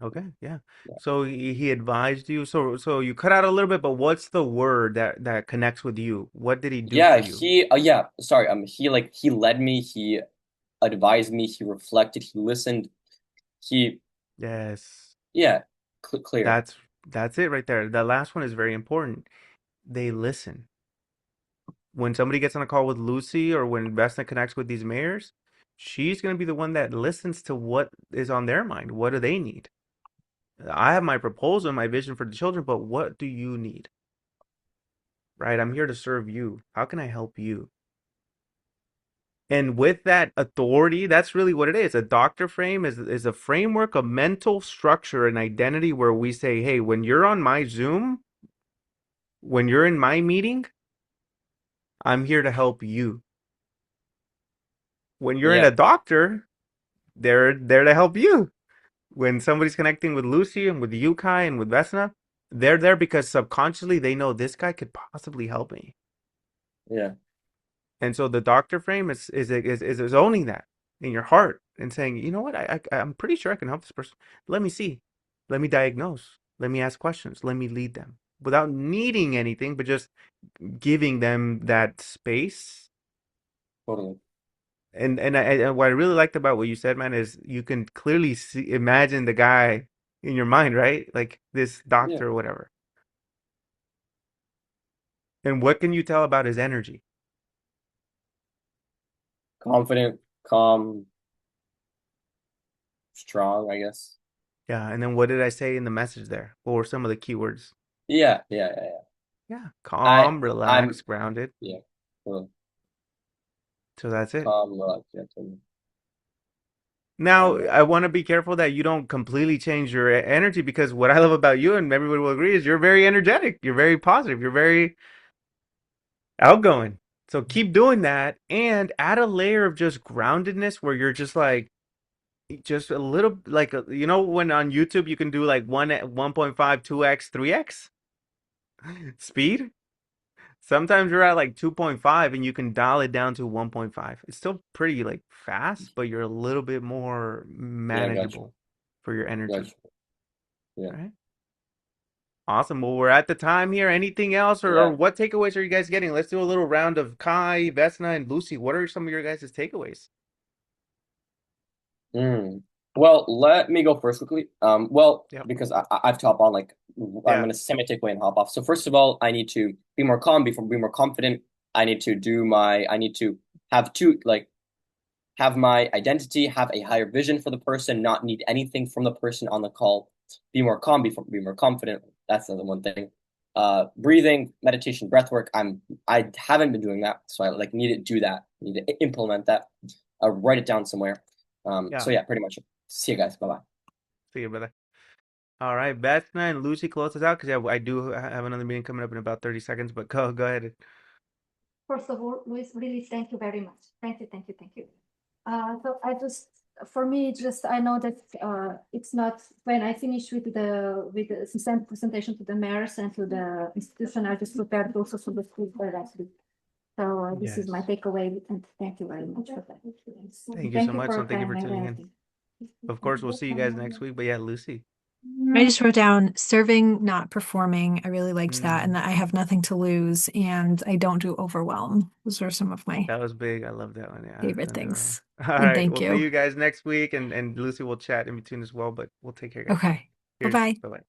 Okay. Yeah. yeah, So he advised you. So you cut out a little bit, but what's the word that connects with you? What did he do yeah. for you? He yeah, sorry, he led me, he advised me, he reflected, he listened, he Yes. yeah, clear, That's it right there. The last one is very important. They listen. When somebody gets on a call with Lucy, or when Vesna connects with these mayors, she's going to be the one that listens to what is on their mind. What do they need? I have my proposal, my vision for the children, but what do you need? Right? I'm here to serve you. How can I help you? And with that authority, that's really what it is. A doctor frame is a framework, a mental structure, an identity where we say, hey, when you're on my Zoom, when you're in my meeting, I'm here to help you. When you're in yeah, a doctor, they're there to help you. When somebody's connecting with Lucy and with you, Kai, and with Vesna, they're there because subconsciously they know this guy could possibly help me. Yeah. And so the doctor frame is owning that in your heart and saying, you know what, I'm pretty sure I can help this person. Let me see. Let me diagnose. Let me ask questions. Let me lead them without needing anything, but just giving them that space. Totally. And what I really liked about what you said, man, is you can clearly imagine the guy in your mind, right? Like this Yeah. doctor or whatever. And what can you tell about his energy? Confident, calm, strong, I guess. Yeah. And then what did I say in the message there? What were some of the keywords? Yeah. Yeah. I Calm, I'm relaxed, grounded. yeah. Totally. So that's it. Calm, relaxed, yeah, totally. Now, Calm, I relaxed. want to be careful that you don't completely change your energy because what I love about you, and everybody will agree, is you're very energetic. You're very positive. You're very outgoing. So keep doing that and add a layer of just groundedness where you're just like, just a little like, you know, when on YouTube you can do like 1.5, 2x, 3x speed. Sometimes you're at like 2.5 and you can dial it down to 1.5. It's still pretty like fast, but you're a little bit more Yeah, got you. manageable for your Got energy, you. Yeah. right? Awesome. Well, we're at the time here. Anything else or Yeah. what takeaways are you guys getting? Let's do a little round of Kai, Vesna, and Lucy. What are some of your guys' takeaways? Mm. Well, let me go first quickly. Well, Yep. because I've to hop on, like I'm Yeah. gonna semi-take away and hop off. So first of all, I need to be more calm, be more confident. I need to have have my identity, have a higher vision for the person, not need anything from the person on the call. Be more calm, be more confident. That's the one thing. Breathing, meditation, breath work. I haven't been doing that, so I like need to do that. Need to implement that. Write it down somewhere. Yeah. So yeah, pretty much. See you guys. Bye bye. See you, brother. All right. Vesna and Lucy close us out because yeah, I do have another meeting coming up in about 30 seconds, but go ahead. First of all, Luis, really thank you very much. Thank you. So I just, for me, just I know that it's not when I finish with the presentation to the mayors and to the institution, I just prepared also for the school directly. So this is my Yes. takeaway, and thank you very much for that. Thank you so Thank you much. for So your thank you time for and tuning in. everything. Of course, we'll see you guys next week. But yeah, Lucy. I just wrote down serving, not performing. I really liked that, and Mm, that I have nothing to lose, and I don't do overwhelm. Those are some of my that was big. I love that one. Yeah. favorite things. All And right. thank We'll see you. you guys next week, and Lucy will chat in between as well. But we'll take care, guys. Okay. Bye Cheers. bye. Bye bye.